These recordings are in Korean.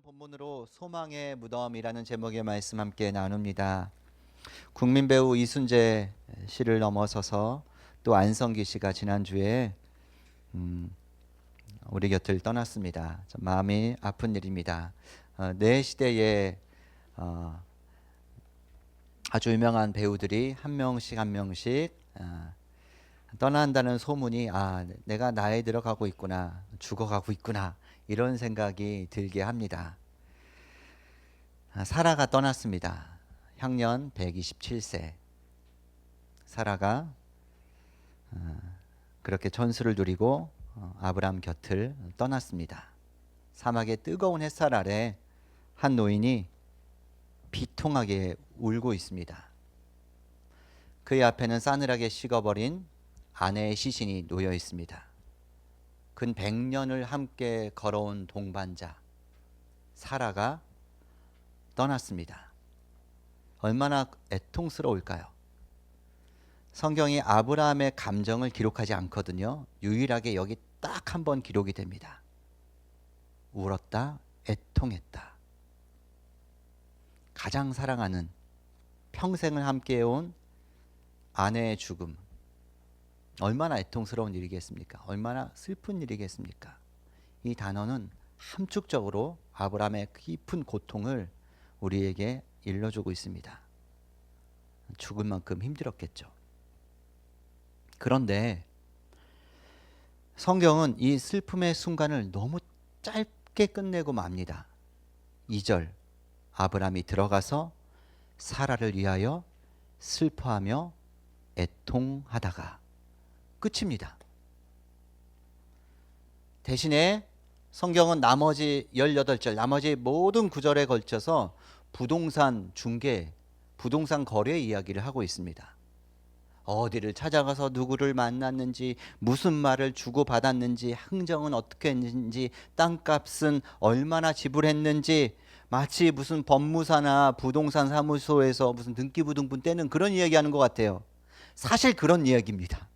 본문으로 소망의 무덤이라는 제목의 말씀 함께 나눕니다. 국민 배우 이순재 씨를 넘어서서 또 안성기 씨가 지난주에 우리 곁을 떠났습니다. 좀 마음이 아픈 일입니다. 내 시대에 아주 유명한 배우들이 한 명씩 떠난다는 소문이 내가 나이 들어가고 있구나, 죽어가고 있구나, 이런 생각이 들게 합니다. 사라가 떠났습니다. 향년 127세. 사라가 그렇게 천수를 누리고 아브람 곁을 떠났습니다. 사막의 뜨거운 햇살 아래 한 노인이 비통하게 울고 있습니다. 그의 앞에는 싸늘하게 식어버린 아내의 시신이 놓여 있습니다. 근 100년을 함께 걸어온 동반자 사라가 떠났습니다. 얼마나 애통스러울까요? 성경이 아브라함의 감정을 기록하지 않거든요. 유일하게 여기 딱 한 번 기록이 됩니다. 울었다, 애통했다. 가장 사랑하는, 평생을 함께해온 아내의 죽음, 얼마나 애통스러운 일이겠습니까? 얼마나 슬픈 일이겠습니까? 이 단어는 함축적으로 아브라함의 깊은 고통을 우리에게 일러주고 있습니다. 죽을 만큼 힘들었겠죠. 그런데 성경은 이 슬픔의 순간을 너무 짧게 끝내고 맙니다. 2절, 아브라함이 들어가서 사라를 위하여 슬퍼하며 애통하다가 끝입니다. 대신에 성경은 나머지 18절, 나머지 모든 구절에 걸쳐서 부동산 중개, 부동산 거래 이야기를 하고 있습니다. 어디를 찾아가서 누구를 만났는지, 무슨 말을 주고받았는지, 흥정은 어떻게 했는지, 땅값은 얼마나 지불했는지, 마치 무슨 법무사나 부동산 사무소에서 무슨 등기부등본 떼는 그런 이야기하는 것 같아요. 사실 그런 이야기입니다.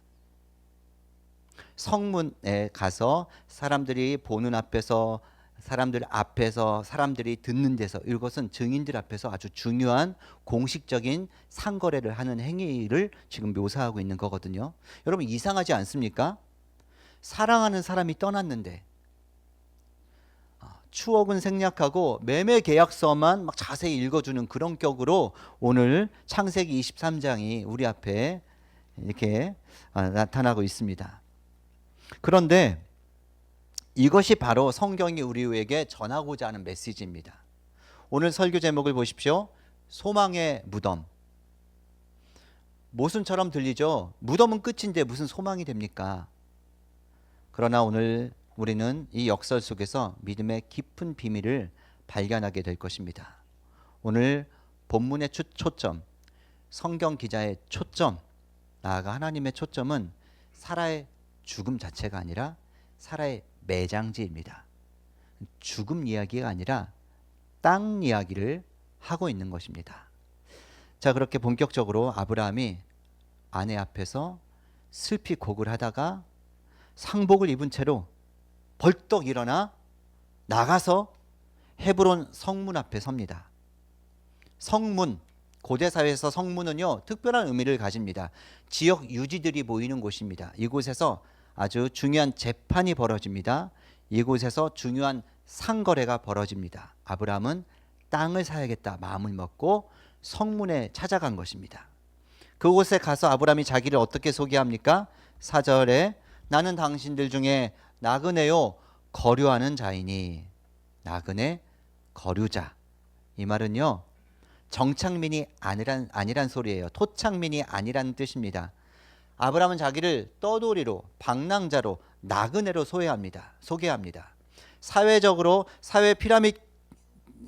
성문에 가서 사람들이 보는 앞에서, 사람들 앞에서, 사람들이 듣는 데서, 이것은 증인들 앞에서 아주 중요한 공식적인 상거래를 하는 행위를 지금 묘사하고 있는 거거든요. 여러분, 이상하지 않습니까? 사랑하는 사람이 떠났는데 추억은 생략하고 매매 계약서만 막 자세히 읽어주는 그런 격으로 오늘 창세기 23장이 우리 앞에 이렇게 나타나고 있습니다. 그런데 이것이 바로 성경이 우리에게 전하고자 하는 메시지입니다. 오늘 설교 제목을 보십시오. 소망의 무덤. 모순처럼 들리죠? 무덤은 끝인데 무슨 소망이 됩니까? 그러나 오늘 우리는 이 역설 속에서 믿음의 깊은 비밀을 발견하게 될 것입니다. 오늘 본문의 초점, 성경 기자의 초점, 나아가 하나님의 초점은 사라의 죽음 자체가 아니라 사라의 매장지입니다. 죽음 이야기가 아니라 땅 이야기를 하고 있는 것입니다. 자, 그렇게 본격적으로 아브라함이 아내 앞에서 슬피 곡을 하다가 상복을 입은 채로 벌떡 일어나 나가서 헤브론 성문 앞에 섭니다. 성문, 고대 사회에서 성문은요, 특별한 의미를 가집니다. 지역 유지들이 모이는 곳입니다. 이곳에서 아주 중요한 재판이 벌어집니다. 이곳에서 중요한 상거래가 벌어집니다. 아브라함은 땅을 사야겠다 마음을 먹고 성문에 찾아간 것입니다. 그곳에 가서 아브라함이 자기를 어떻게 소개합니까? 4절에 나는 당신들 중에 나그네요 거류하는 자이니. 나그네, 거류자. 이 말은요, 정착민이 아니란 소리예요. 토착민이 아니란 뜻입니다. 아브라함은 자기를 떠돌이로, 방랑자로, 나그네로 소개합니다. 사회적으로 사회 피라미드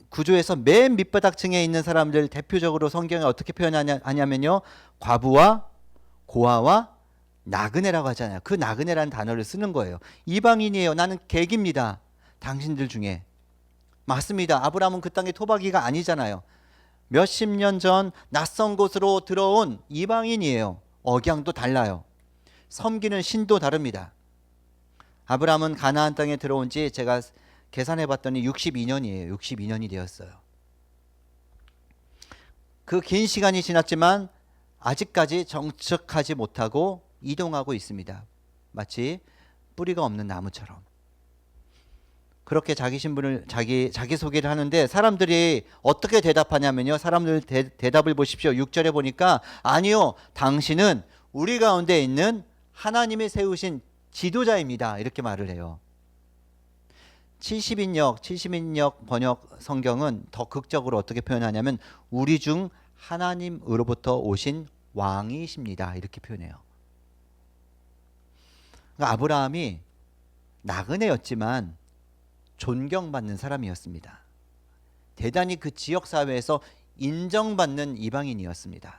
구조에서 맨 밑바닥층에 있는 사람들 대표적으로 성경에 어떻게 표현하냐면요, 과부와 고아와 나그네라고 하잖아요. 그 나그네라는 단어를 쓰는 거예요. 이방인이에요. 나는 객입니다. 당신들 중에. 맞습니다. 아브라함은 그 땅의 토박이가 아니잖아요. 몇십 년 전 낯선 곳으로 들어온 이방인이에요. 억양도 달라요. 섬기는 신도 다릅니다. 아브라함은 가나안 땅에 들어온 지 제가 계산해 봤더니 62년이에요. 62년이 되었어요. 그 긴 시간이 지났지만 아직까지 정착하지 못하고 이동하고 있습니다. 마치 뿌리가 없는 나무처럼. 그렇게 자기 신분을 자기 소개를 하는데 사람들이 어떻게 대답하냐면요. 사람들 대답을 보십시오. 6절에 보니까 아니요. 당신은 우리 가운데 있는 하나님이 세우신 지도자입니다. 이렇게 말을 해요. 70인역 번역 성경은 더 극적으로 어떻게 표현하냐면 우리 중 하나님으로부터 오신 왕이십니다. 이렇게 표현해요. 그러니까 아브라함이 나그네였지만 존경받는 사람이었습니다. 대단히 그 지역 사회에서 인정받는 이방인이었습니다.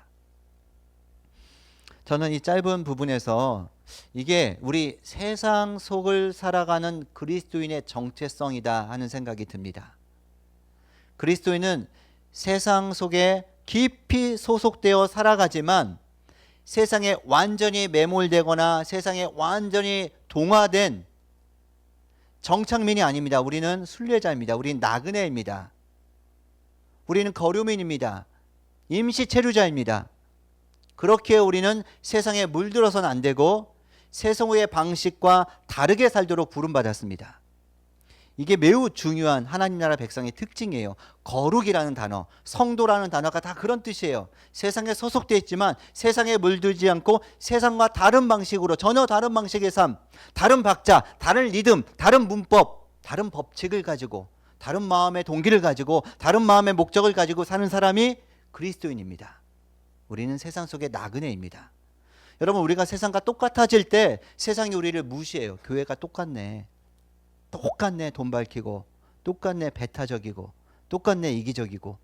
저는 이 짧은 부분에서 이게 우리 세상 속을 살아가는 그리스도인의 정체성이다 하는 생각이 듭니다. 그리스도인은 세상 속에 깊이 소속되어 살아가지만 세상에 완전히 매몰되거나 세상에 완전히 동화된 정착민이 아닙니다. 우리는 순례자입니다. 우리는 나그네입니다. 우리는 거류민입니다. 임시 체류자입니다. 그렇게 우리는 세상에 물들어서는 안 되고 세상의 방식과 다르게 살도록 부름받았습니다. 이게 매우 중요한 하나님 나라 백성의 특징이에요. 거룩이라는 단어, 성도라는 단어가 다 그런 뜻이에요. 세상에 소속되어 있지만 세상에 물들지 않고 세상과 다른 방식으로 전혀 다른 방식의 삶, 다른 박자, 다른 리듬, 다른 문법, 다른 법칙을 가지고 다른 마음의 동기를 가지고 다른 마음의 목적을 가지고 사는 사람이 그리스도인입니다. 우리는 세상 속의 나그네입니다. 여러분, 우리가 세상과 똑같아질 때 세상이 우리를 무시해요. 교회가 똑같네. 돈 밝히고 똑같네 배타적이고 똑같네 이기적이고.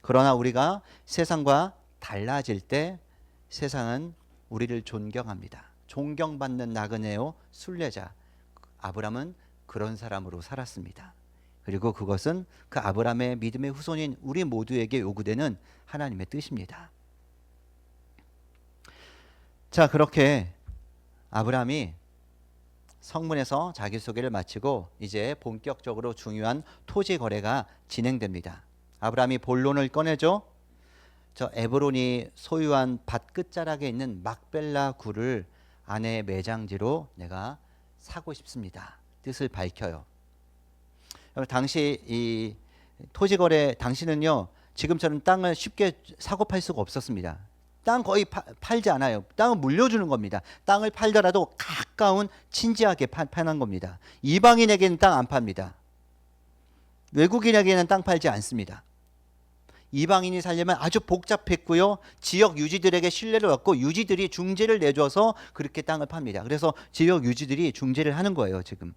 그러나 우리가 세상과 달라질 때 세상은 우리를 존경합니다. 존경받는 나그네요 순례자. 아브라함은 그런 사람으로 살았습니다. 그리고 그것은 그 아브라함의 믿음의 후손인 우리 모두에게 요구되는 하나님의 뜻입니다. 자, 그렇게 아브라함이 성문에서 자기소개를 마치고 이제 본격적으로 중요한 토지 거래가 진행됩니다. 아브라함이 본론을 꺼내죠. 저 에브론이 소유한 밭 끝자락에 있는 막벨라 굴을 아내의 매장지로 내가 사고 싶습니다. 뜻을 밝혀요. 당시 이 토지 거래 당시는요, 지금처럼 땅을 쉽게 사고 팔 수가 없었습니다. 땅 거의 팔지 않아요. 땅은 물려주는 겁니다. 땅을 팔더라도 가까운 친지에게 파는 겁니다. 이방인에게는 땅 안 팝니다. 외국인에게는 땅 팔지 않습니다. 이방인이 살려면 아주 복잡했고요. 지역 유지들에게 신뢰를 얻고 유지들이 중재를 내줘서 그렇게 땅을 팝니다. 그래서 지역 유지들이 중재를 하는 거예요, 지금.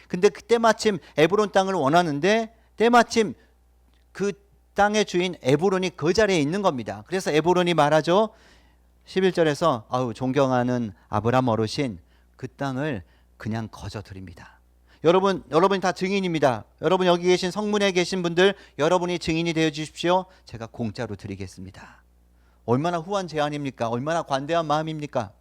근데 그때 마침 에브론 땅을 원하는데 때마침 그 땅의 주인 에브론이 그 자리에 있는 겁니다. 그래서 에브론이 말하죠. 11절에서 아우 존경하는 아브라함 어르신, 그 땅을 그냥 거저 드립니다. 여러분이 다 증인입니다. 여러분 여기 계신 성문에 계신 분들, 여러분이 증인이 되어 주십시오. 제가 공짜로 드리겠습니다. 얼마나 후한 제안입니까? 얼마나 관대한 마음입니까?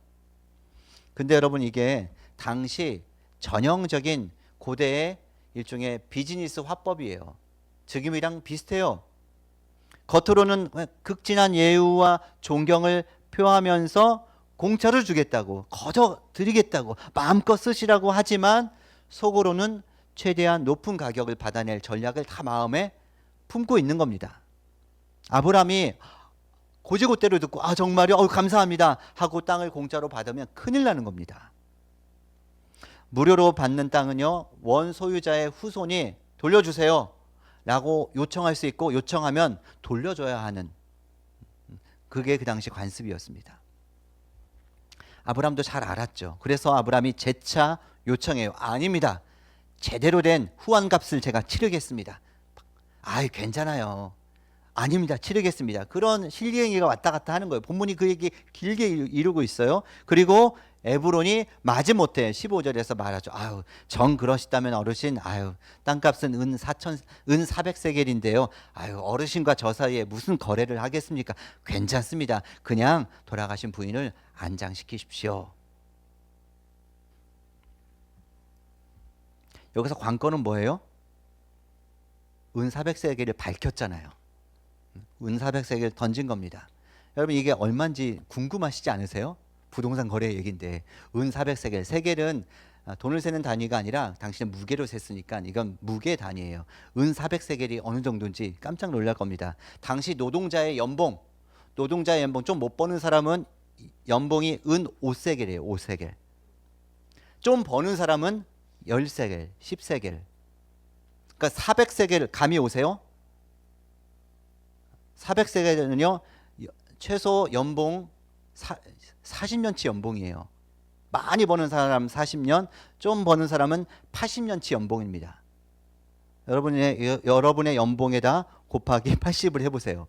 근데 여러분, 이게 당시 전형적인 고대의 일종의 비즈니스 화법이에요. 지금이랑 비슷해요. 겉으로는 극진한 예우와 존경을 표하면서 공짜를 주겠다고, 거저 드리겠다고, 마음껏 쓰시라고 하지만 속으로는 최대한 높은 가격을 받아낼 전략을 다 마음에 품고 있는 겁니다. 아브라함이 고지고대로 듣고 아 정말요? 감사합니다 하고 땅을 공짜로 받으면 큰일 나는 겁니다. 무료로 받는 땅은요, 원소유자의 후손이 돌려주세요 라고 요청할 수 있고, 요청하면 돌려줘야 하는, 그게 그 당시 관습이었습니다. 아브라함도 잘 알았죠. 그래서 아브라함이 재차 요청해요. 아닙니다. 제대로 된 후환값을 제가 치르겠습니다. 아이 괜찮아요. 아닙니다. 치르겠습니다. 그런 실리행위가 왔다 갔다 하는 거예요. 본문이 그 얘기 길게 이루고 있어요. 그리고 에브론이 마지못해 15절에서 말하죠. 아유, 정 그러시다면 어르신, 아유, 땅값은 은 400세겔인데요. 아유, 어르신과 저 사이에 무슨 거래를 하겠습니까? 괜찮습니다. 그냥 돌아가신 부인을 안장시키십시오. 여기서 관건은 뭐예요? 은 400세겔을 밝혔잖아요. 은 400세겔 던진 겁니다. 여러분 이게 얼마인지 궁금하시지 않으세요? 부동산 거래 얘기인데 은 400세겔, 세겔은 돈을 세는 단위가 아니라 당신의 무게로 셌으니까 이건 무게 단위예요. 은 400세겔이 어느 정도인지 깜짝 놀랄 겁니다. 당시 노동자의 연봉 좀 못 버는 사람은 연봉이 은 5세겔이에요. 5세겔. 좀 버는 사람은 10세겔, 10세겔. 그러니까 400세겔 감이 오세요? 400세겔은요 최소 연봉 40년치 연봉이에요. 많이 버는 사람 40년, 좀 버는 사람은 80년치 연봉입니다. 여러분의 연봉에다 곱하기 80을 해보세요.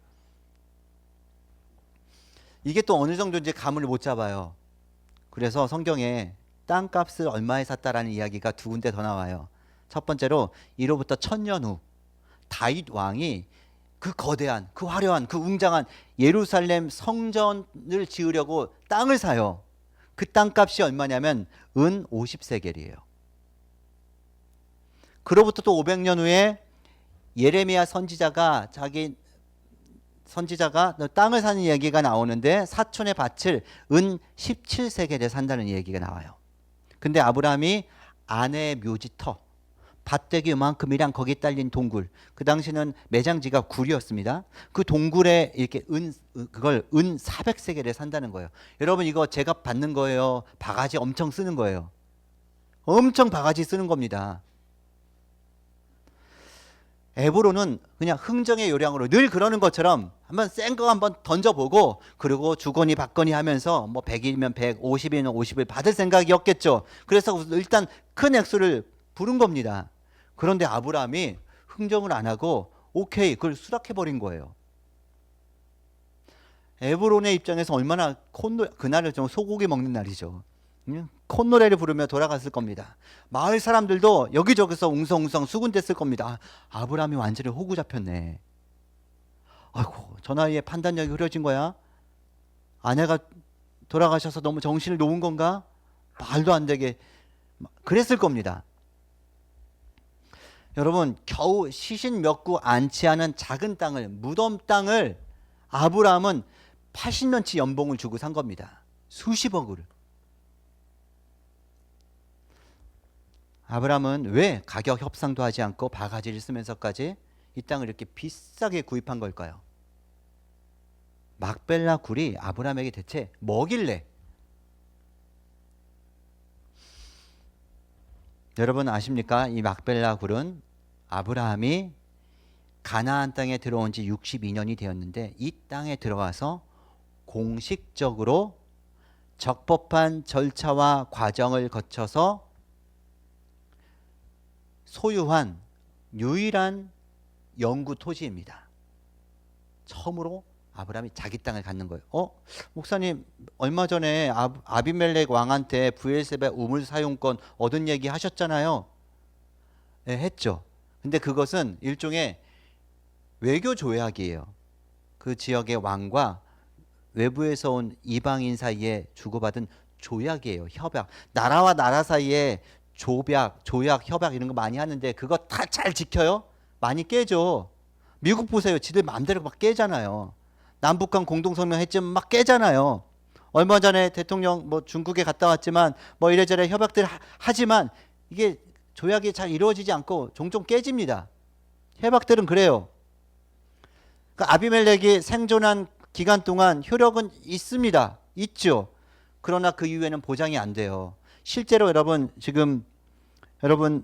이게 또 어느 정도인지 감을 못 잡아요. 그래서 성경에 땅값을 얼마에 샀다라는 이야기가 두 군데 더 나와요. 첫 번째로 이로부터 1000년 후 다윗 왕이 그 거대한, 그 화려한, 그 웅장한 예루살렘 성전을 지으려고 땅을 사요. 그 땅값이 얼마냐면 은 50세겔이에요. 그로부터 또 500년 후에 예레미야 선지자가 땅을 사는 얘기가 나오는데 사촌의 밭을 은 17세겔에 산다는 얘기가 나와요. 근데 아브라함이 아내의 묘지터, 밭대기 요만큼이랑 거기에 딸린 동굴, 그 당시는 매장지가 굴이었습니다. 그 동굴에 이렇게 그걸 은 400세겔에 산다는 거예요. 여러분 이거 제값 받는 거예요? 바가지 엄청 쓰는 거예요? 엄청 바가지 쓰는 겁니다. 에브론은 그냥 흥정의 요량으로 늘 그러는 것처럼 한번 센 거 한번 던져보고 그리고 주거니 받거니 하면서 뭐 100이면 100, 50이면 50을 받을 생각이었겠죠. 그래서 일단 큰 액수를 부른 겁니다. 그런데 아브라함이 흥정을 안 하고 오케이 그걸 수락해버린 거예요. 에브론의 입장에서 얼마나 그날을 좀 소고기 먹는 날이죠. 콧노래를 부르며 돌아갔을 겁니다. 마을 사람들도 여기저기서 웅성웅성 수군댔을 겁니다. 아브라함이 완전히 호구 잡혔네. 아이고 저 나이에 판단력이 흐려진 거야? 아내가 돌아가셔서 너무 정신을 놓은 건가? 말도 안 되게 그랬을 겁니다. 여러분 겨우 시신 몇 구 않지 않은 작은 땅을, 무덤 땅을 아브라함은 80년치 연봉을 주고 산 겁니다. 수십억을. 아브라함은 왜 가격 협상도 하지 않고 바가지를 쓰면서까지 이 땅을 이렇게 비싸게 구입한 걸까요? 막벨라 굴이 아브라함에게 대체 뭐길래? 여러분 아십니까? 이 막벨라 굴은 아브라함이 가나안 땅에 들어온 지 62년이 되었는데 이 땅에 들어와서 공식적으로 적법한 절차와 과정을 거쳐서 소유한 유일한 영구 토지입니다. 처음으로 아브라함이 자기 땅을 갖는 거예요. 목사님 얼마 전에 아비멜렉 왕한테 브엘세바 우물 사용권 얻은 얘기 하셨잖아요. 네, 했죠. 근데 그것은 일종의 외교 조약이에요. 그 지역의 왕과 외부에서 온 이방인 사이에 주고받은 조약이에요. 협약. 나라와 나라 사이에 조약, 협약 이런 거 많이 하는데 그거 다 잘 지켜요? 많이 깨죠. 미국 보세요. 지들 마음대로 막 깨잖아요. 남북한 공동성명 했지만 막 깨잖아요. 얼마 전에 대통령 뭐 중국에 갔다 왔지만 뭐 이래저래 협약들 하지만 이게 조약이 잘 이루어지지 않고 종종 깨집니다. 협약들은 그래요. 그러니까 아비멜렉이 생존한 기간 동안 효력은 있습니다. 있죠. 그러나 그 이후에는 보장이 안 돼요. 실제로 여러분 지금 여러분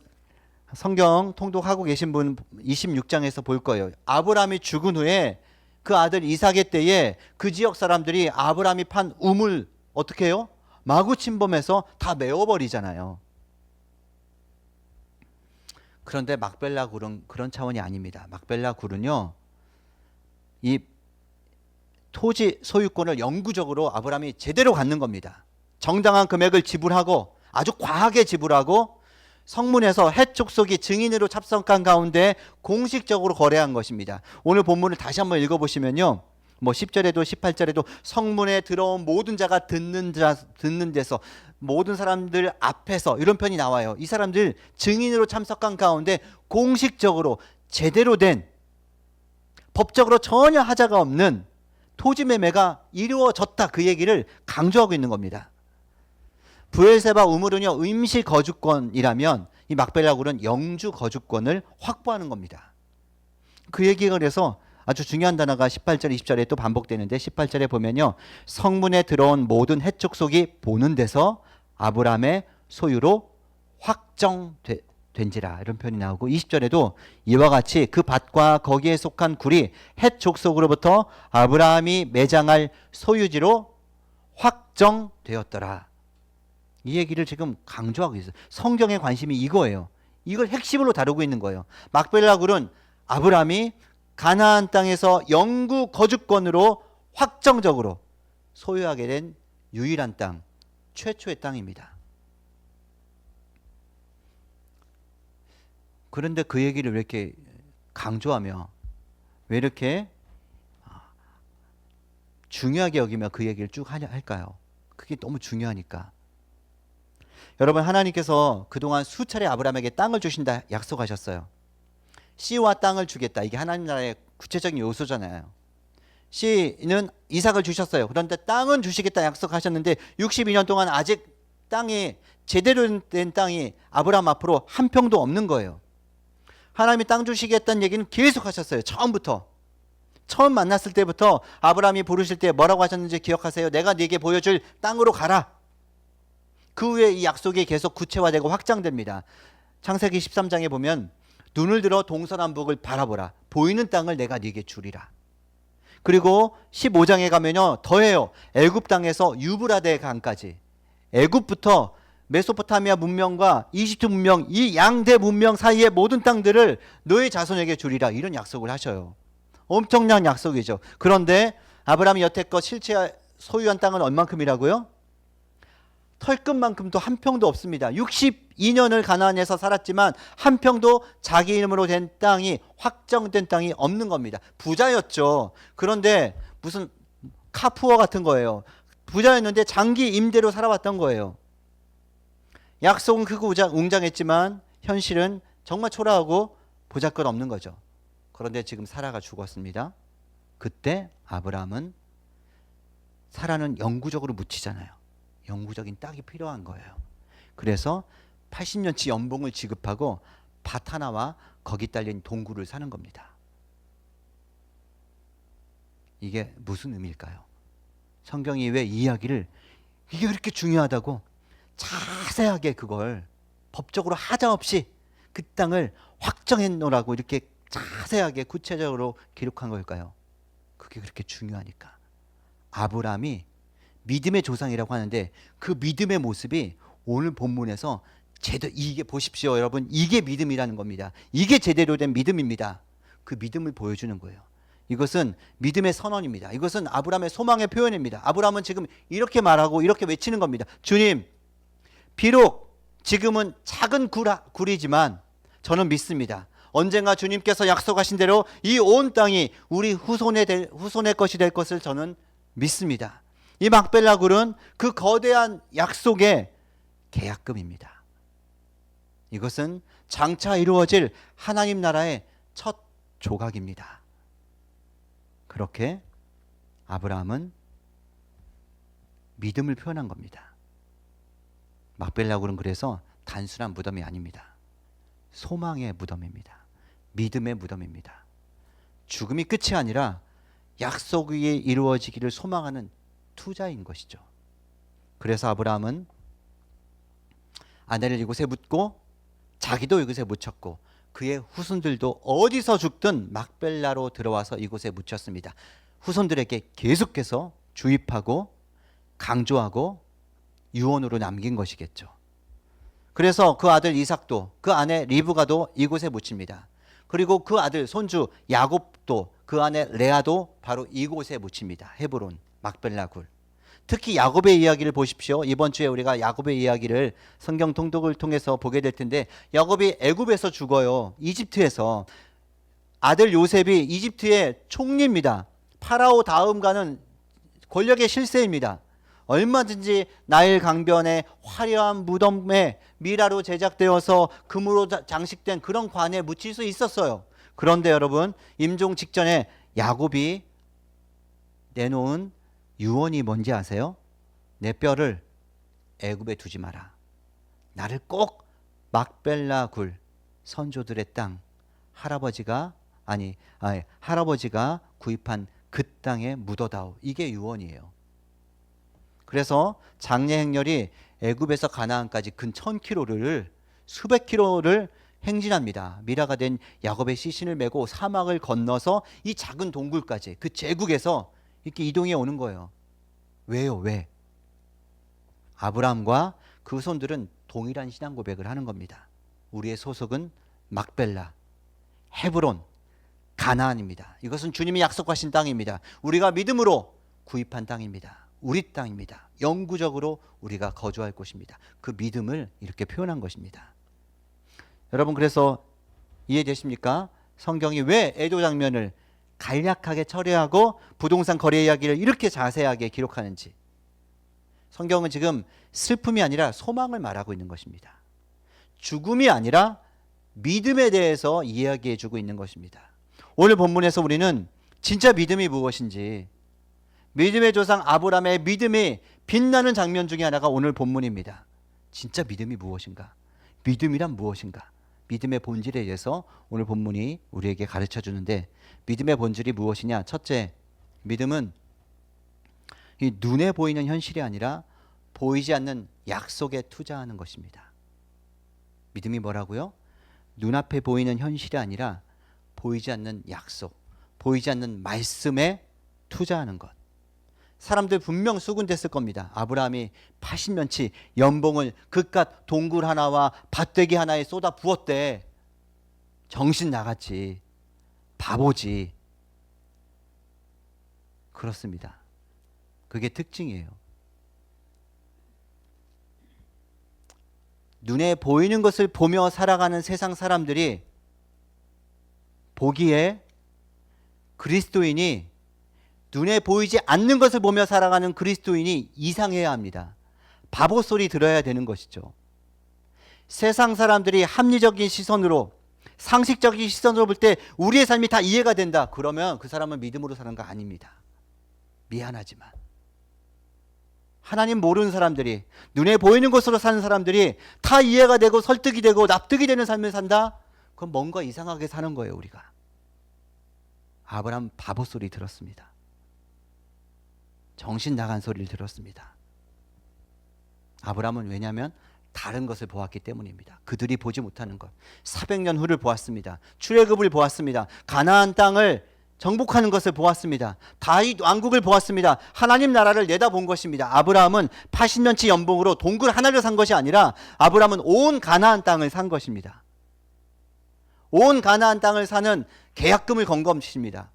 성경 통독하고 계신 분 26장에서 볼 거예요. 아브라함이 죽은 후에 그 아들 이삭의 때에 그 지역 사람들이 아브라함이 판 우물 어떻게 해요? 마구 침범해서 다 메워버리잖아요. 그런데 막벨라 굴은 그런 차원이 아닙니다. 막벨라 굴은요, 이 토지 소유권을 영구적으로 아브라함이 제대로 갖는 겁니다. 정당한 금액을 지불하고 아주 과하게 지불하고 성문에서 헷 족속이 증인으로 참석한 가운데 공식적으로 거래한 것입니다. 오늘 본문을 다시 한번 읽어보시면요, 뭐 10절에도 18절에도 성문에 들어온 모든 자가 듣는 데서 모든 사람들 앞에서 이런 편이 나와요. 이 사람들 증인으로 참석한 가운데 공식적으로 제대로 된 법적으로 전혀 하자가 없는 토지 매매가 이루어졌다, 그 얘기를 강조하고 있는 겁니다. 브엘세바 우물은요 임시 거주권이라면 이 막벨라굴은 영주 거주권을 확보하는 겁니다. 그 얘기가 그래서 아주 중요한 단어가 18절 20절에 또 반복되는데 18절에 보면요 성문에 들어온 모든 해족속이 보는 데서 아브라함의 소유로 확정된지라 이런 표현이 나오고 20절에도 이와 같이 그 밭과 거기에 속한 굴이 헷족속으로부터 아브라함이 매장할 소유지로 확정되었더라. 이 얘기를 지금 강조하고 있어요. 성경의 관심이 이거예요. 이걸 핵심으로 다루고 있는 거예요. 막벨라굴은 아브라함이 가나안 땅에서 영구 거주권으로 확정적으로 소유하게 된 유일한 땅, 최초의 땅입니다. 그런데 그 얘기를 왜 이렇게 강조하며 왜 이렇게 중요하게 여기며 그 얘기를 쭉 할까요? 그게 너무 중요하니까. 여러분, 하나님께서 그동안 수차례 아브라함에게 땅을 주신다 약속하셨어요. 씨와 땅을 주겠다. 이게 하나님 나라의 구체적인 요소잖아요. 씨는 이삭을 주셨어요. 그런데 땅은 주시겠다 약속하셨는데 62년 동안 아직 땅이 제대로 된 땅이 아브라함 앞으로 한 평도 없는 거예요. 하나님이 땅 주시겠다는 얘기는 계속 하셨어요. 처음부터. 처음 만났을 때부터 아브라함이 부르실 때 뭐라고 하셨는지 기억하세요? 내가 네게 보여줄 땅으로 가라. 그 후에 이 약속이 계속 구체화되고 확장됩니다. 창세기 13장에 보면 눈을 들어 동서남북을 바라보라. 보이는 땅을 내가 네게 주리라. 그리고 15장에 가면요 더해요. 애굽 땅에서 유브라데 강까지, 애굽부터 메소포타미아 문명과 이집트 문명, 이 양대 문명 사이의 모든 땅들을 너의 자손에게 주리라. 이런 약속을 하셔요. 엄청난 약속이죠. 그런데 아브라함이 여태껏 실제 소유한 땅은 얼만큼이라고요? 털끝만큼도 한 평도 없습니다. 62년을 가나안에서 살았지만 한 평도 자기 이름으로 된 땅이, 확정된 땅이 없는 겁니다. 부자였죠. 그런데 무슨 카푸어 같은 거예요. 부자였는데 장기 임대로 살아왔던 거예요. 약속은 크고 웅장했지만 현실은 정말 초라하고 보잘것없는 거죠. 그런데 지금 사라가 죽었습니다. 그때 아브라함은, 사라는 영구적으로 묻히잖아요. 영구적인 땅이 필요한 거예요. 그래서 80년치 연봉을 지급하고 밭 하나와 거기 딸린 동굴을 사는 겁니다. 이게 무슨 의미일까요? 성경이 왜 이 이야기를, 이게 그렇게 중요하다고 자세하게 그걸 법적으로 하자 없이 그 땅을 확정해 놓으라고 이렇게 자세하게 구체적으로 기록한 걸까요? 그게 그렇게 중요하니까. 아브라함이 믿음의 조상이라고 하는데 그 믿음의 모습이 오늘 본문에서 제대로, 이게 보십시오 여러분, 이게 믿음이라는 겁니다. 이게 제대로 된 믿음입니다. 그 믿음을 보여주는 거예요. 이것은 믿음의 선언입니다. 이것은 아브라함의 소망의 표현입니다. 아브라함은 지금 이렇게 말하고 이렇게 외치는 겁니다. 주님, 비록 지금은 작은 굴이지만 저는 믿습니다. 언젠가 주님께서 약속하신 대로 이 온 땅이 우리 후손의 것이 될 것을 저는 믿습니다. 이 막벨라 굴은 그 거대한 약속의 계약금입니다. 이것은 장차 이루어질 하나님 나라의 첫 조각입니다. 그렇게 아브라함은 믿음을 표현한 겁니다. 막벨라 굴은 그래서 단순한 무덤이 아닙니다. 소망의 무덤입니다. 믿음의 무덤입니다. 죽음이 끝이 아니라 약속이 이루어지기를 소망하는 투자인 것이죠. 그래서 아브라함은 아내를 이곳에 묻고 자기도 이곳에 묻혔고 그의 후손들도 어디서 죽든 막벨라로 들어와서 이곳에 묻혔습니다. 후손들에게 계속해서 주입하고 강조하고 유언으로 남긴 것이겠죠. 그래서 그 아들 이삭도, 그 아내 리브가도 이곳에 묻힙니다. 그리고 그 아들 손주 야곱도, 그 아내 레아도 바로 이곳에 묻힙니다. 헤브론, 막벨라 굴. 특히 야곱의 이야기를 보십시오. 이번 주에 우리가 야곱의 이야기를 성경 통독을 통해서 보게 될 텐데, 야곱이 애굽에서 죽어요. 이집트에서. 아들 요셉이 이집트의 총리입니다. 파라오 다음가는 권력의 실세입니다. 얼마든지 나일 강변에 화려한 무덤에 미라로 제작되어서 금으로 장식된 그런 관에 묻힐 수 있었어요. 그런데 여러분, 임종 직전에 야곱이 내놓은 유언이 뭔지 아세요? 내 뼈를 애굽에 두지 마라. 나를 꼭 막벨라 굴 선조들의 땅, 할아버지가 구입한 그 땅에 묻어다오. 이게 유언이에요. 그래서 장례 행렬이 애굽에서 가나안까지 근 1000km를 수백 킬로를 행진합니다. 미라가 된 야곱의 시신을 메고 사막을 건너서 이 작은 동굴까지 그 제국에서 이렇게 이동해 오는 거예요. 왜요? 왜? 아브라함과 그 후손들은 동일한 신앙 고백을 하는 겁니다. 우리의 소속은 막벨라, 헤브론, 가나안입니다. 이것은 주님이 약속하신 땅입니다. 우리가 믿음으로 구입한 땅입니다. 우리 땅입니다. 영구적으로 우리가 거주할 곳입니다. 그 믿음을 이렇게 표현한 것입니다. 여러분, 그래서 이해되십니까? 성경이 왜 애도 장면을 간략하게 처리하고 부동산 거래 이야기를 이렇게 자세하게 기록하는지. 성경은 지금 슬픔이 아니라 소망을 말하고 있는 것입니다. 죽음이 아니라 믿음에 대해서 이야기해 주고 있는 것입니다. 오늘 본문에서 우리는 진짜 믿음이 무엇인지, 믿음의 조상 아브라함의 믿음이 빛나는 장면 중에 하나가 오늘 본문입니다. 진짜 믿음이 무엇인가? 믿음이란 무엇인가? 믿음의 본질에 대해서 오늘 본문이 우리에게 가르쳐 주는데, 믿음의 본질이 무엇이냐? 첫째, 믿음은 이 눈에 보이는 현실이 아니라 보이지 않는 약속에 투자하는 것입니다. 믿음이 뭐라고요? 눈앞에 보이는 현실이 아니라 보이지 않는 약속, 보이지 않는 말씀에 투자하는 것. 사람들 분명 수군댔을 겁니다. 아브라함이 80년치 연봉을 그깟 동굴 하나와 밭되기 하나에 쏟아 부었대. 정신 나갔지. 바보지. 그렇습니다. 그게 특징이에요. 눈에 보이는 것을 보며 살아가는 세상 사람들이 보기에 그리스도인이, 눈에 보이지 않는 것을 보며 살아가는 그리스도인이 이상해야 합니다. 바보 소리 들어야 되는 것이죠. 세상 사람들이 합리적인 시선으로, 상식적인 시선으로 볼 때 우리의 삶이 다 이해가 된다. 그러면 그 사람은 믿음으로 사는 거 아닙니다. 미안하지만 하나님 모르는 사람들이, 눈에 보이는 것으로 사는 사람들이 다 이해가 되고 설득이 되고 납득이 되는 삶을 산다? 그건 뭔가 이상하게 사는 거예요. 우리가. 아브라함 바보 소리 들었습니다. 정신 나간 소리를 들었습니다. 아브라함은 왜냐하면 다른 것을 보았기 때문입니다. 그들이 보지 못하는 것. 400년 후를 보았습니다. 출애굽을 보았습니다. 가나안 땅을 정복하는 것을 보았습니다. 다윗 왕국을 보았습니다. 하나님 나라를 내다본 것입니다. 아브라함은 80년치 연봉으로 동굴 하나를 산 것이 아니라 아브라함은 온 가나안 땅을 산 것입니다. 온 가나안 땅을 사는 계약금을 건 것입니다.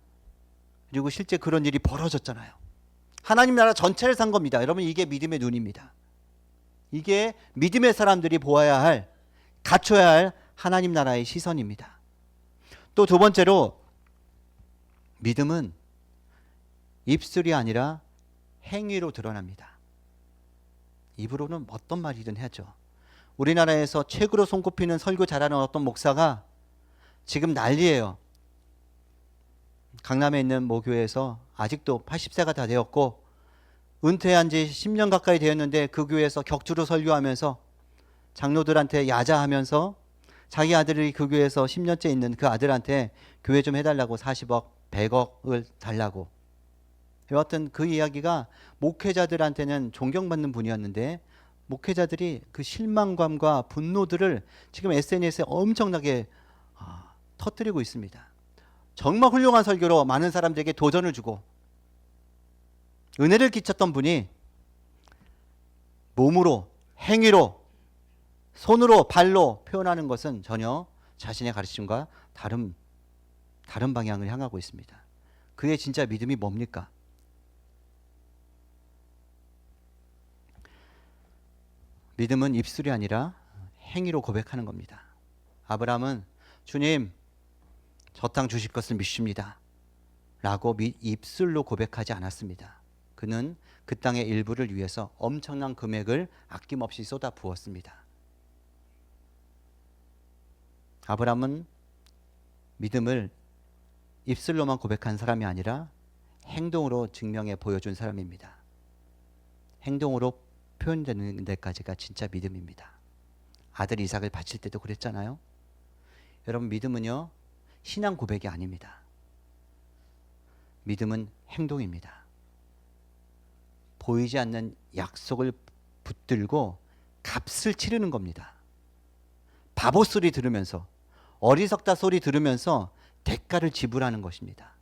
그리고 실제 그런 일이 벌어졌잖아요. 하나님 나라 전체를 산 겁니다. 여러분, 이게 믿음의 눈입니다. 이게 믿음의 사람들이 보아야 할, 갖춰야 할 하나님 나라의 시선입니다. 또 두 번째로, 믿음은 입술이 아니라 행위로 드러납니다. 입으로는 어떤 말이든 하죠. 우리나라에서 최고로 손꼽히는 설교 잘하는 어떤 목사가 지금 난리예요. 강남에 있는 모교회에서 아직도 80세가 다 되었고 은퇴한 지 10년 가까이 되었는데 그 교회에서 격주로 설교하면서 장로들한테 야자하면서 자기 아들이 그 교회에서 10년째 있는 그 아들한테 교회 좀 해달라고 40억, 100억을 달라고. 여하튼 그 이야기가 목회자들한테는 존경받는 분이었는데 목회자들이 그 실망감과 분노들을 지금 SNS에 엄청나게 터뜨리고 있습니다. 정말 훌륭한 설교로 많은 사람들에게 도전을 주고 은혜를 끼쳤던 분이 몸으로, 행위로, 손으로, 발로 표현하는 것은 전혀 자신의 가르침과 다른 방향을 향하고 있습니다. 그의 진짜 믿음이 뭡니까? 믿음은 입술이 아니라 행위로 고백하는 겁니다. 아브라함은 주님, 저 땅 주실 것을 믿습니다. 라고 입술로 고백하지 않았습니다. 그는 그 땅의 일부를 위해서 엄청난 금액을 아낌없이 쏟아 부었습니다. 아브라함은 믿음을 입술로만 고백한 사람이 아니라 행동으로 증명해 보여준 사람입니다. 행동으로 표현되는 데까지가 진짜 믿음입니다. 아들 이삭을 바칠 때도 그랬잖아요. 여러분, 믿음은요, 신앙 고백이 아닙니다. 믿음은 행동입니다. 보이지 않는 약속을 붙들고 값을 치르는 겁니다. 바보 소리 들으면서, 어리석다 소리 들으면서 대가를 지불하는 것입니다.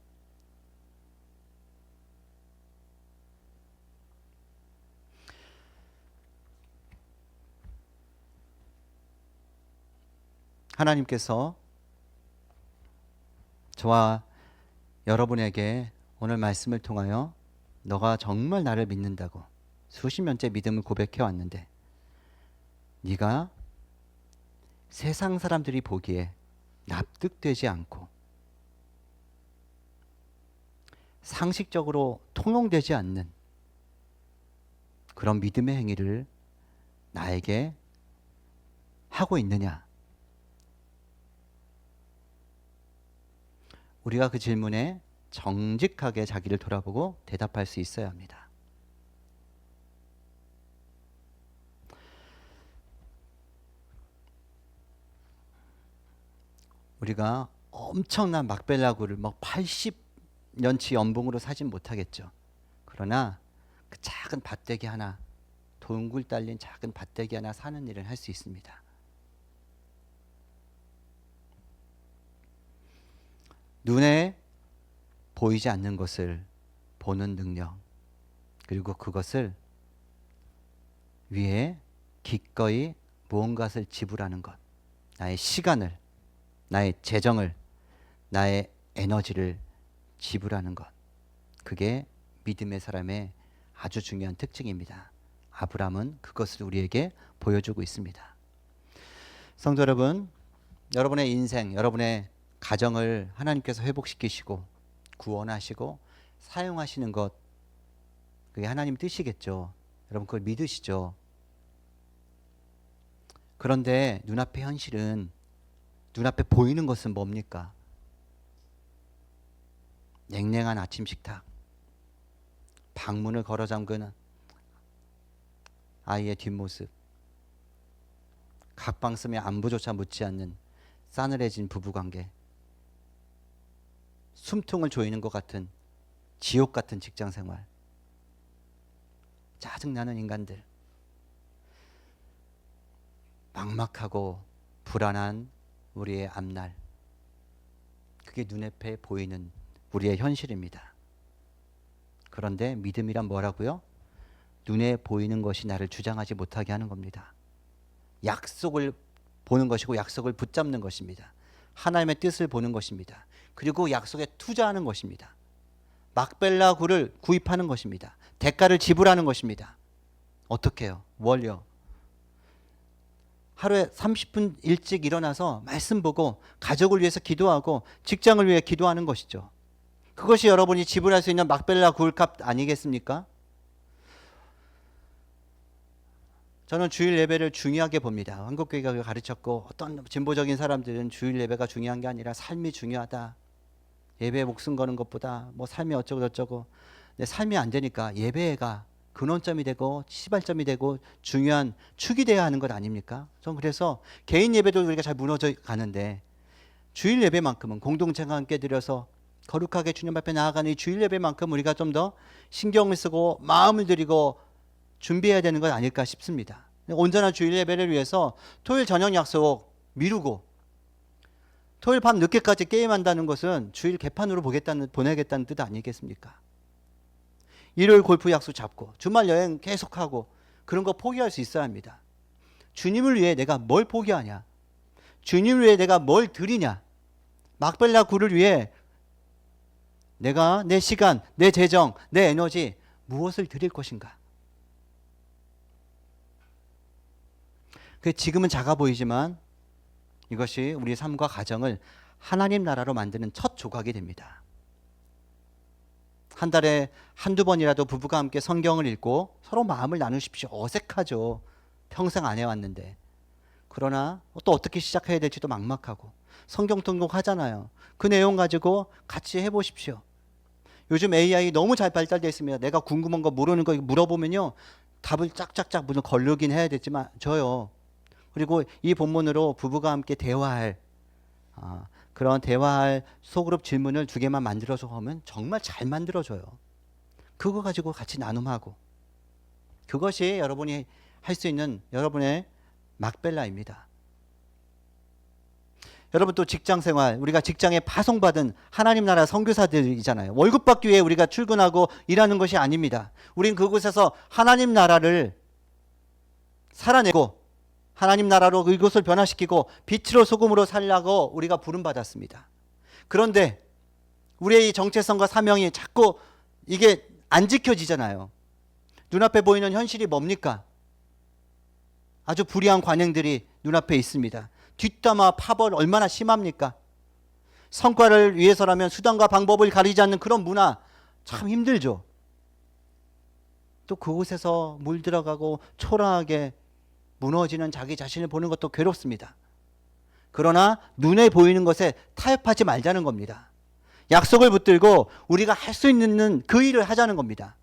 하나님께서 저와 여러분에게 오늘 말씀을 통하여 너가 정말 나를 믿는다고 수십 년째 믿음을 고백해 왔는데 네가 세상 사람들이 보기에 납득되지 않고 상식적으로 통용되지 않는 그런 믿음의 행위를 나에게 하고 있느냐? 우리가 그 질문에 정직하게 자기를 돌아보고 대답할 수 있어야 합니다. 우리가 엄청난 막벨라구를 80년치 연봉으로 사진 못하겠죠. 그러나 그 작은 밭대기 하나, 동굴 딸린 작은 밭대기 하나 사는 일을 할 수 있습니다. 눈에 보이지 않는 것을 보는 능력, 그리고 그것을 위해 기꺼이 무언가를 지불하는 것, 나의 시간을, 나의 재정을, 나의 에너지를 지불하는 것, 그게 믿음의 사람의 아주 중요한 특징입니다. 아브라함은 그것을 우리에게 보여주고 있습니다. 성도 여러분, 여러분의 인생, 여러분의 가정을 하나님께서 회복시키시고 구원하시고 사용하시는 것, 그게 하나님 뜻이겠죠. 여러분 그걸 믿으시죠? 그런데 눈앞의 현실은, 눈앞에 보이는 것은 뭡니까? 냉랭한 아침 식탁, 방문을 걸어 잠그는 아이의 뒷모습, 각방섬에 안부조차 묻지 않는 싸늘해진 부부관계, 숨통을 조이는 것 같은 지옥 같은 직장생활, 짜증나는 인간들, 막막하고 불안한 우리의 앞날, 그게 눈앞에 보이는 우리의 현실입니다. 그런데 믿음이란 뭐라고요? 눈에 보이는 것이 나를 주장하지 못하게 하는 겁니다. 약속을 보는 것이고 약속을 붙잡는 것입니다. 하나님의 뜻을 보는 것입니다. 그리고 약속에 투자하는 것입니다. 막벨라 굴을 구입하는 것입니다. 대가를 지불하는 것입니다. 어떻게 해요? 뭘요? 하루에 30분 일찍 일어나서 말씀 보고 가족을 위해서 기도하고 직장을 위해 기도하는 것이죠. 그것이 여러분이 지불할 수 있는 막벨라 굴값 아니겠습니까? 저는 주일 예배를 중요하게 봅니다. 한국교회가 가르쳤고 어떤 진보적인 사람들은 주일 예배가 중요한 게 아니라 삶이 중요하다. 예배에 목숨 거는 것보다 뭐 삶이 어쩌고 저쩌고. 근데 삶이 안 되니까 예배가 근원점이 되고 시발점이 되고 중요한 축이 되어야 하는 것 아닙니까? 전 그래서 개인 예배도 우리가 잘 무너져 가는데 주일 예배만큼은 공동체가 함께 드려서 거룩하게 주님 앞에 나아가는 이 주일 예배만큼 우리가 좀 더 신경을 쓰고 마음을 들이고 준비해야 되는 것 아닐까 싶습니다. 온전한 주일 예배를 위해서 토요일 저녁 약속 미루고 토요일 밤 늦게까지 게임한다는 것은 주일 개판으로 보내겠다는 뜻 아니겠습니까? 일요일 골프 약속 잡고 주말 여행 계속하고 그런 거 포기할 수 있어야 합니다. 주님을 위해 내가 뭘 포기하냐? 주님을 위해 내가 뭘 드리냐? 막벨라 굴을 위해 내가 내 시간, 내 재정, 내 에너지 무엇을 드릴 것인가? 지금은 작아 보이지만 이것이 우리 삶과 가정을 하나님 나라로 만드는 첫 조각이 됩니다. 한 달에 한두 번이라도 부부가 함께 성경을 읽고 서로 마음을 나누십시오. 어색하죠. 평생 안 해왔는데. 그러나 또 어떻게 시작해야 될지도 막막하고 성경 통독 하잖아요. 그 내용 가지고 같이 해보십시오. 요즘 AI 너무 잘 발달되어 있습니다. 내가 궁금한 거 모르는 거 물어보면요. 답을 짝짝짝 물론 걸르긴 해야 되지만 줘요. 그리고 이 본문으로 부부가 함께 대화할 그런 대화할 소그룹 질문을 2개만 만들어서 하면 정말 잘 만들어줘요. 그거 가지고 같이 나눔하고 그것이 여러분이 할 수 있는 여러분의 막벨라입니다. 여러분 또 직장생활, 우리가 직장에 파송받은 하나님 나라 선교사들이잖아요. 월급 받기 위해 우리가 출근하고 일하는 것이 아닙니다. 우린 그곳에서 하나님 나라를 살아내고 하나님 나라로 이곳을 변화시키고 빛으로 소금으로 살라고 우리가 부름받았습니다. 그런데 우리의 이 정체성과 사명이 자꾸 이게 안 지켜지잖아요. 눈앞에 보이는 현실이 뭡니까? 아주 불의한 관행들이 눈앞에 있습니다. 뒷담화 파벌 얼마나 심합니까? 성과를 위해서라면 수단과 방법을 가리지 않는 그런 문화 참 힘들죠. 또 그곳에서 물들어가고 초라하게 무너지는 자기 자신을 보는 것도 괴롭습니다. 그러나 눈에 보이는 것에 타협하지 말자는 겁니다. 약속을 붙들고 우리가 할 수 있는 그 일을 하자는 겁니다.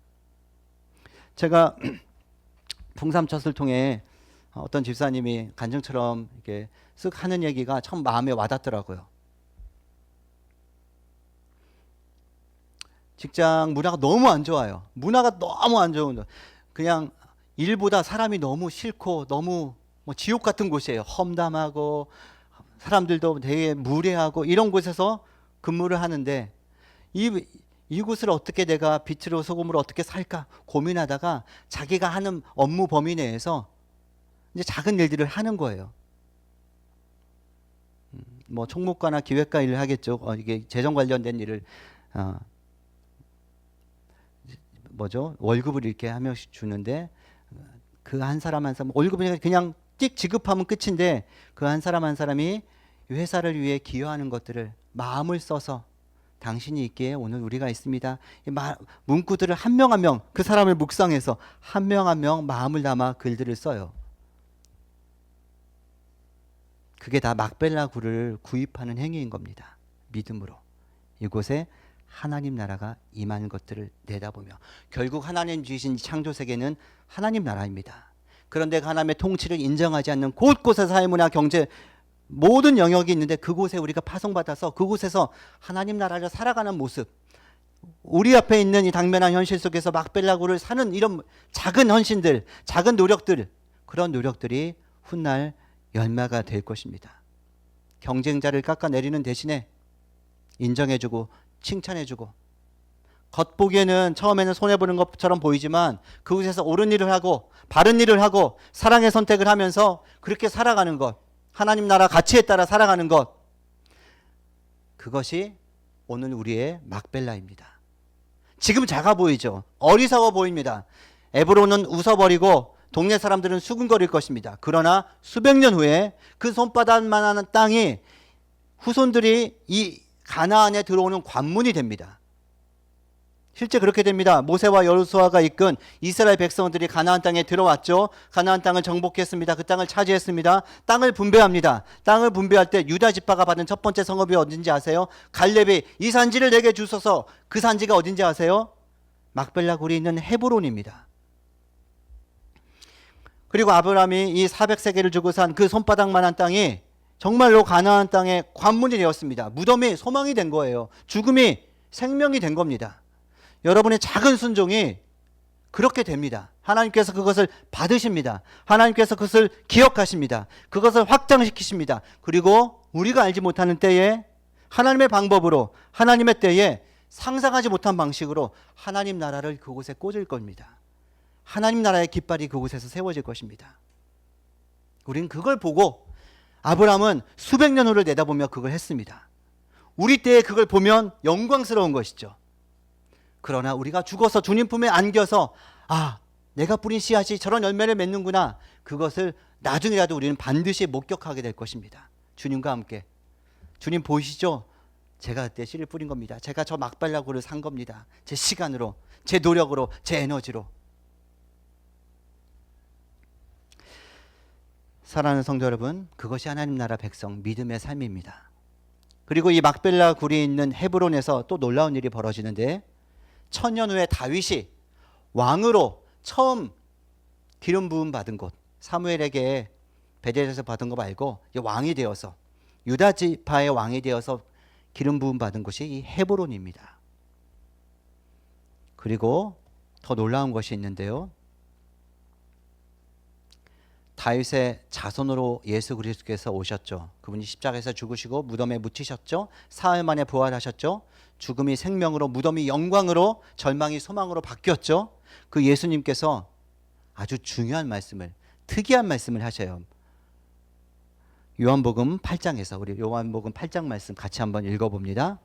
제가 풍삼철을 통해 어떤 집사님이 간증처럼 이렇게 쓱 하는 얘기가 참 마음에 와닿더라고요. 직장 문화가 너무 안 좋아요. 문화가 너무 안 좋은, 그냥 일보다 사람이 너무 싫고 너무 지옥 같은 곳이에요. 험담하고 사람들도 되게 무례하고 이런 곳에서 근무를 하는데 이곳을 어떻게 내가 빛으로 소금으로 어떻게 살까 고민하다가 자기가 하는 업무 범위 내에서 이제 작은 일들을 하는 거예요. 뭐 총무과나 기획과 일을 하겠죠. 이게 재정 관련된 일을 월급을 이렇게 한 명씩 주는데 그 한 사람 한 사람 월급을 그냥 띡 지급하면 끝인데 그 한 사람 한 사람이 회사를 위해 기여하는 것들을 마음을 써서 당신이 있기에 오늘 우리가 있습니다. 문구들을 한 명 한 명 그 사람을 묵상해서 한 명 한 명 마음을 담아 글들을 써요. 그게 다 막벨라 굴을 구입하는 행위인 겁니다. 믿음으로 이곳에 하나님 나라가 임하는 것들을 내다보며 결국 하나님 주신 창조 세계는 하나님 나라입니다. 그런데 하나님의 통치를 인정하지 않는 곳곳에 사회문화 경제 모든 영역이 있는데 그곳에 우리가 파송받아서 그곳에서 하나님 나라를 살아가는 모습, 우리 앞에 있는 이 당면한 현실 속에서 막벨라굴을 사는 이런 작은 헌신들, 작은 노력들, 그런 노력들이 훗날 열매가 될 것입니다. 경쟁자를 깎아내리는 대신에 인정해주고 칭찬해주고 겉보기에는 처음에는 손해보는 것처럼 보이지만 그곳에서 옳은 일을 하고 바른 일을 하고 사랑의 선택을 하면서 그렇게 살아가는 것, 하나님 나라 가치에 따라 살아가는 것, 그것이 오늘 우리의 막벨라입니다. 지금 작아 보이죠? 어리석어 보입니다. 에브론은 웃어버리고 동네 사람들은 수군거릴 것입니다. 그러나 수백 년 후에 그 손바닥만한 땅이 후손들이 이 가나안에 들어오는 관문이 됩니다. 실제 그렇게 됩니다. 모세와 여호수아가 이끈 이스라엘 백성들이 가나안 땅에 들어왔죠. 가나안 땅을 정복했습니다. 그 땅을 차지했습니다. 땅을 분배합니다. 땅을 분배할 때 유다 지파가 받은 첫 번째 성읍이 어딘지 아세요? 갈렙이 이 산지를 내게 주소서. 그 산지가 어딘지 아세요? 막벨라 굴이 있는 헤브론입니다. 그리고 아브라함이 이 400세겔을 주고 산 그 손바닥만한 땅이 정말로 가나안 땅의 관문이 되었습니다. 무덤이 소망이 된 거예요. 죽음이 생명이 된 겁니다. 여러분의 작은 순종이 그렇게 됩니다. 하나님께서 그것을 받으십니다. 하나님께서 그것을 기억하십니다. 그것을 확장시키십니다. 그리고 우리가 알지 못하는 때에 하나님의 방법으로 하나님의 때에 상상하지 못한 방식으로 하나님 나라를 그곳에 꽂을 겁니다. 하나님 나라의 깃발이 그곳에서 세워질 것입니다. 우린 그걸 보고 아브라함은 수백 년 후를 내다보며 그걸 했습니다. 우리 때에 그걸 보면 영광스러운 것이죠. 그러나 우리가 죽어서 주님 품에 안겨서 내가 뿌린 씨앗이 저런 열매를 맺는구나, 그것을 나중에라도 우리는 반드시 목격하게 될 것입니다. 주님과 함께. 주님 보이시죠? 제가 그때 씨를 뿌린 겁니다. 제가 저 막벨라 굴을 산 겁니다. 제 시간으로, 제 노력으로, 제 에너지로. 사랑하는 성도 여러분, 그것이 하나님 나라 백성 믿음의 삶입니다. 그리고 이 막벨라 굴이 있는 헤브론에서 또 놀라운 일이 벌어지는데, 천년 후에 다윗이 왕으로 처음 기름 부음 받은 곳, 사무엘에게 베델에서 받은 거 말고 왕이 되어서, 유다 지파의 왕이 되어서 기름 부음 받은 곳이 이 헤브론입니다. 그리고 더 놀라운 것이 있는데요, 다윗의 자손으로 예수 그리스도께서 오셨죠. 그분이 십자가에서 죽으시고 무덤에 묻히셨죠. 사흘 만에 부활하셨죠. 죽음이 생명으로, 무덤이 영광으로, 절망이 소망으로 바뀌었죠. 그 예수님께서 아주 중요한 말씀을, 특이한 말씀을 하셔요. 요한복음 8장에서, 우리 요한복음 8장 말씀 같이 한번 읽어봅니다.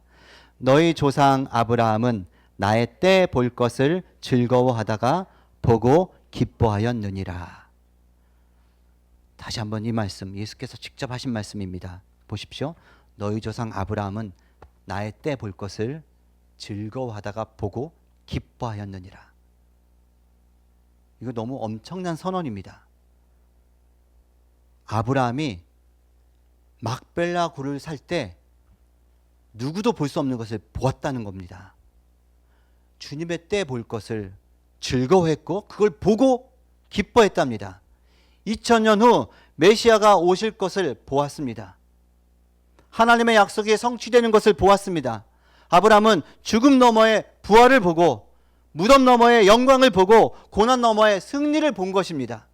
너희 조상 아브라함은 나의 때 볼 것을 즐거워하다가 보고 기뻐하였느니라. 다시 한번 이 말씀, 예수께서 직접 하신 말씀입니다. 보십시오. 너희 조상 아브라함은 나의 때 볼 것을 즐거워하다가 보고 기뻐하였느니라. 이거 너무 엄청난 선언입니다. 아브라함이 막벨라 굴을 살 때 누구도 볼 수 없는 것을 보았다는 겁니다. 주님의 때 볼 것을 즐거워했고 그걸 보고 기뻐했답니다. 2000년 후 메시아가 오실 것을 보았습니다. 하나님의 약속이 성취되는 것을 보았습니다. 아브라함은 죽음 너머의 부활을 보고, 무덤 너머의 영광을 보고, 고난 너머의 승리를 본 것입니다.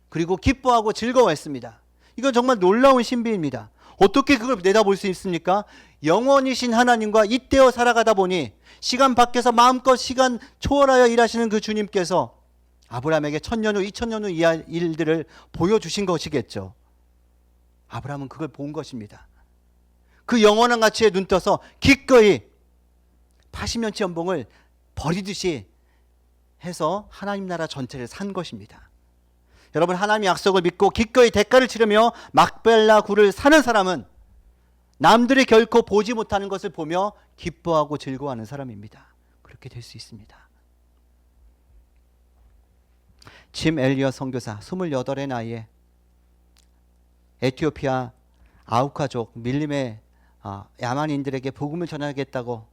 그리고 기뻐하고 즐거워했습니다. 이건 정말 놀라운 신비입니다. 어떻게 그걸 내다볼 수 있습니까? 영원이신 하나님과 잇대어 살아가다 보니 시간 밖에서 마음껏 시간 초월하여 일하시는 그 주님께서 아브라함에게 1000년 후, 2000년 후 이 일들을 보여주신 것이겠죠. 아브라함은 그걸 본 것입니다. 그 영원한 가치에 눈 떠서 기꺼이 80년치 연봉을 버리듯이 해서 하나님 나라 전체를 산 것입니다. 여러분, 하나님의 약속을 믿고 기꺼이 대가를 치르며 막벨라 굴을 사는 사람은 남들이 결코 보지 못하는 것을 보며 기뻐하고 즐거워하는 사람입니다. 그렇게 될 수 있습니다. 짐 엘리엇 선교사 28의 나이에 에티오피아 아우카족 밀림의 야만인들에게 복음을 전하겠다고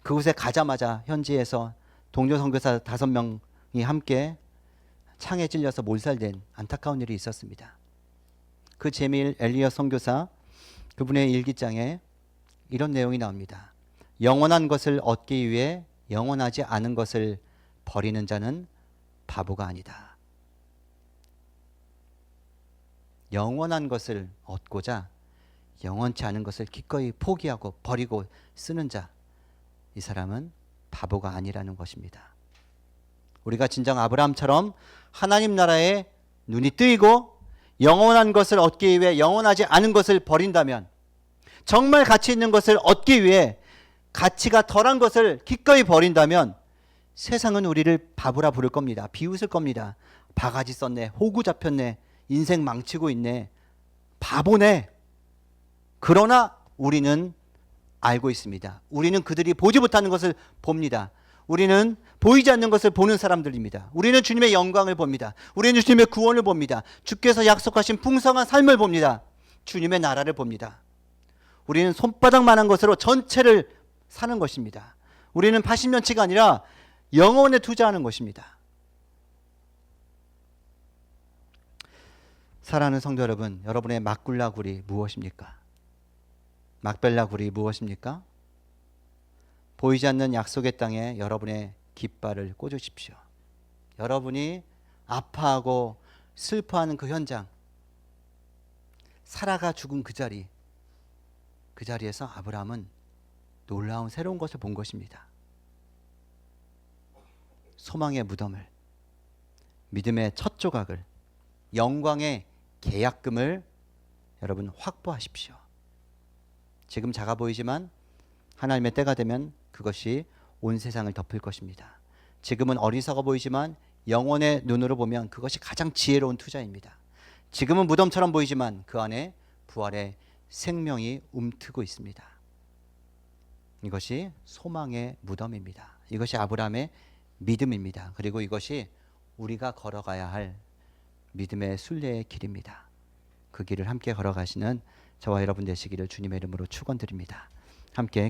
그곳에 가자마자 현지에서 동료 선교사 5명이 함께 창에 찔려서 몰살된 안타까운 일이 있었습니다. 그 짐 엘리엇 선교사, 그분의 일기장에 이런 내용이 나옵니다. 영원한 것을 얻기 위해 영원하지 않은 것을 버리는 자는 바보가 아니다. 영원한 것을 얻고자 영원치 않은 것을 기꺼이 포기하고 버리고 쓰는 자, 이 사람은 바보가 아니라는 것입니다. 우리가 진정 아브라함처럼 하나님 나라에 눈이 뜨이고 영원한 것을 얻기 위해 영원하지 않은 것을 버린다면, 정말 가치 있는 것을 얻기 위해 가치가 덜한 것을 기꺼이 버린다면 세상은 우리를 바보라 부를 겁니다. 비웃을 겁니다. 바가지 썼네, 호구 잡혔네, 인생 망치고 있네, 바보네. 그러나 우리는 알고 있습니다. 우리는 그들이 보지 못하는 것을 봅니다. 우리는 보이지 않는 것을 보는 사람들입니다. 우리는 주님의 영광을 봅니다. 우리는 주님의 구원을 봅니다. 주께서 약속하신 풍성한 삶을 봅니다. 주님의 나라를 봅니다. 우리는 손바닥만한 것으로 전체를 사는 것입니다. 우리는 80년치가 아니라 영혼에 투자하는 것입니다. 사랑하는 성도 여러분, 여러분의 막굴라 굴이 무엇입니까? 막벨라 굴이 무엇입니까? 보이지 않는 약속의 땅에 여러분의 깃발을 꽂으십시오. 여러분이 아파하고 슬퍼하는 그 현장, 사라가 죽은 그 자리에서 아브라함은 놀라운 새로운 것을 본 것입니다. 소망의 무덤을, 믿음의 첫 조각을, 영광의 계약금을 여러분 확보하십시오. 지금 작아 보이지만 하나님의 때가 되면 그것이 온 세상을 덮을 것입니다. 지금은 어리석어 보이지만 영혼의 눈으로 보면 그것이 가장 지혜로운 투자입니다. 지금은 무덤처럼 보이지만 그 안에 부활의 생명이 움트고 있습니다. 이것이 소망의 무덤입니다. 이것이 아브라함의 믿음입니다. 그리고 이것이 우리가 걸어가야 할 믿음의 순례의 길입니다. 그 길을 함께 걸어가시는 저와 여러분 되시기를 주님의 이름으로 축원드립니다. 함께